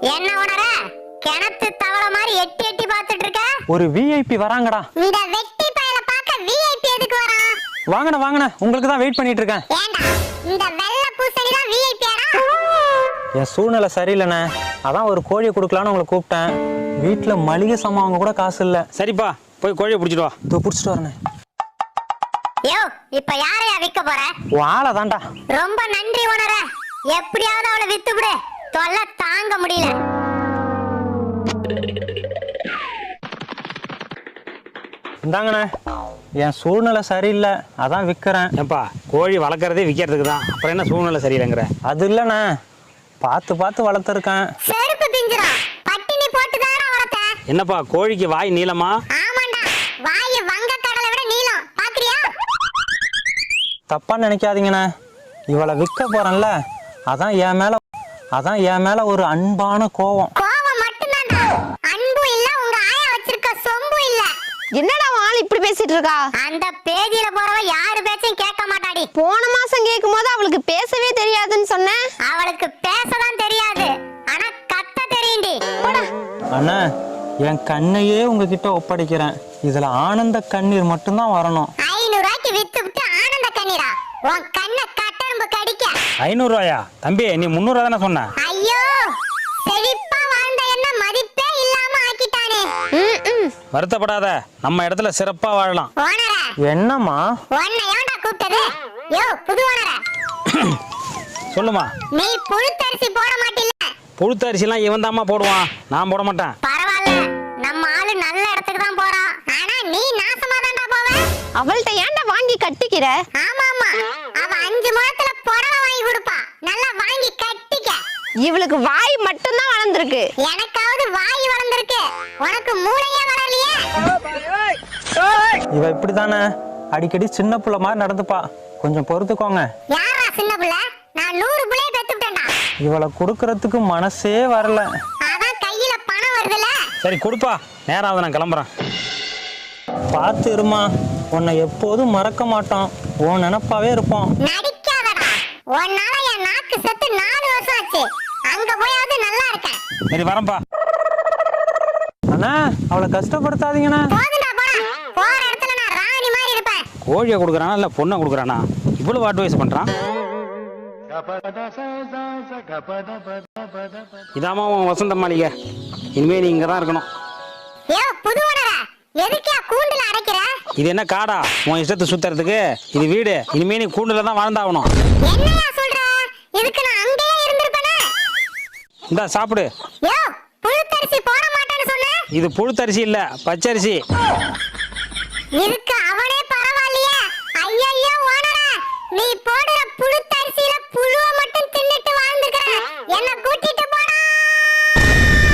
என்ன உணர கிணத்து தவளை மாதிரி எட்டி எட்டி பார்த்துட்டு இருக்க? ஒரு விஐபி வராங்கடா. இந்த வெட்டி பயல பார்க்க விஐபி எதுக்கு வரான்? வாங்கண்ணா வாங்கண்ணா, உங்களுக்கு தான் வெயிட் பண்ணிட்டு இருக்கேன். ஏண்டா இந்த வெள்ளை பூசணி தான் விஐபியாடா? என் சூழ்நிலை சரியில்லைண்ணே, அதான் ஒரு கோழியை கொடுக்கலான்னு உங்களை கூப்பிட்டேன். வீட்டில் மளிகை சாமான் கூட காசு இல்லை. சரிப்பா, போய் கோழியை பிடிச்சிட்டு வா. இதோ பிடிச்சிட்டு வரேண்ணே. யோ, இப்ப யாரையா விற்க போற? வாழை தான்டா. ரொம்ப நன்றி உணர. எப்படியாவது அவளை வித்து விடு, தொல்லை தாங்க முடியல. இந்தாங்கண்ணே, என் சூழ்நிலை சரியில்லை, அதான் விற்கிறேன். ஏப்பா, கோழி வளர்க்குறதே விற்கிறதுக்கு தான், அப்புறம் என்ன சூழ்நிலை சரியில்லைங்கிற? அது இல்லைண்ணே, பார்த்து பார்த்து வளர்த்துருக்கேன். செருப்பு பிஞ்சிரா, பட்டினி போட்டு தானே வளர்த்த? என்னப்பா, கோழிக்கு வாய் நீளமா? ஆமாண்டா, வாய் வங்க கடலை விட நீளம். பாக்குறியா? தப்பா நினைக்காதீங்கண்ணே, இவளை விற்க போறேன்ல, அதான் என் மேல ஒரு அன்பான கோவம். கோவம் மட்டும்தான்டா, அன்பு இல்ல. உங்க ஆயா வச்சிருக்க சொம்பு இல்ல. என்னடா ஆள் இப்படி பேசிட்டு இருக்கா? அந்த பேதியில போறவ யாரு பேச்சையும் கேட்க மாட்டாடி. போன மாசம் கேட்கும் போது அவளுக்கு பேசவே தெரியாதுன்னு சொன்னேன். அவளுக்கு பேசதான் தெரியாது, ஆனா கத்த தெரியுண்டி. அண்ணா, என் கண்ணையே உங்ககிட்ட ஒப்படைக்கிறேன். இதுல ஆனந்த கண்ணீர் மட்டும்தான் வரணும். 500 ரூபாய்க்கு வித்து விட்டு ஆனந்த கண்ணீரா? உன் கண்ணை கட்டெரும்பு கடிக்க. 500 ரூபாயா? தம்பி, நீ 300 தானே சொன்ன? ஐயோ, செழிப்பா வாழ்ந்த என்ன மதிப்பே இல்லாம ஆக்கிட்டானே. வருத்தப்படாத, நம்ம இடத்துல சிறப்பா வாழலாம். ஓனர, என்னம்மா? உன்னை ஏன்டா கூப்பிட்டது? யோ புது ஓனர, சொல்லுமா. நீ புழுத்தரிசி போட மாட்டில்ல? புழுத்த அரிசிலாம் இவன் தாம்மா போடுவான், நான் போட மாட்டேன். பரவாயில்ல, நம்ம ஆளு நல்ல இடத்துக்கு தான் போறான். ஆனா நீ நாசமா தான்டா போவ. அவள்கிட்ட ஏன்டா வாங்கி கட்டிக்கிற? ஆமா ஆமா, அவ 5 முழத்துல புடவை வாங்கி கொடுப்பா, நல்லா வாங்கி கட்டிக்க. இவளுக்கு வாய் மட்டும்தான் வளர்ந்துருக்கு. எனக்காவது வாய் வளர்ந்துருக்கு, உனக்கு மூளையே வளரலையே. இவ இப்படித்தானே அடிக்கடி சின்ன புள்ள மாதிரி நடந்துப்பா, கொஞ்சம் பொறுத்துக்கோங்க. யாரா சின்ன புள்ள? நான் 100 புள்ளைய பெத்துட்டேன்டா. இவளை கொடுக்கறதுக்கு மனசே வரல. அதான் கையில பணம் வருதுல. சரி கொடுப்பா, நேரம் ஆகுது, நான் கிளம்புறேன். பார்த்து இருமா, உன்னை எப்போதும் மறக்க மாட்டோம், உன் நினப்பாவே இருப்போம். நடிக்காதடா, உன்னால என் நாக்கு செத்து 4 வருஷம் ஆச்சு. அங்க போயாவது நல்லா இருக்கேன். சரி வரேன்ப்பா. அண்ணா, அவளை கஷ்டப்படுத்தாதீங்கண்ணா. போதுடா போடா, போற இடத்துல நான் ராணி மாதிரி இருப்பேன். கோழியை கொடுக்குறானா இல்லை பொண்ணை கொடுக்குறானா? இவ்வளவு அட்வைஸ் பண்றான். இதாம்மா உன் வசந்த மாளிகை, இனிமே நீ இங்க தான் இருக்கணும். யோ புது ஓனர, எதுக்கே கூண்டுல அடைக்கிற? இது என்ன காடா உன் இஷ்டத்தை சுத்துறதுக்கு? இது வீடு, இனிமே நீ கூண்டுல தான் வாழ்ந்தாகணும். என்னையா சொல்ற? இதுக்கு நான் அங்கேயே இருந்திருப்பேனே. இந்தா சாப்பிடு. யோ, புழுத்தரிசி போட மாட்டேன்னு சொன்ன. இது புழுத்தரிசி இல்ல, பச்சரிசி. இதுக்கு அவனே பரவாயில்லையே. ஐயையோ ஓனர, நீ போடு.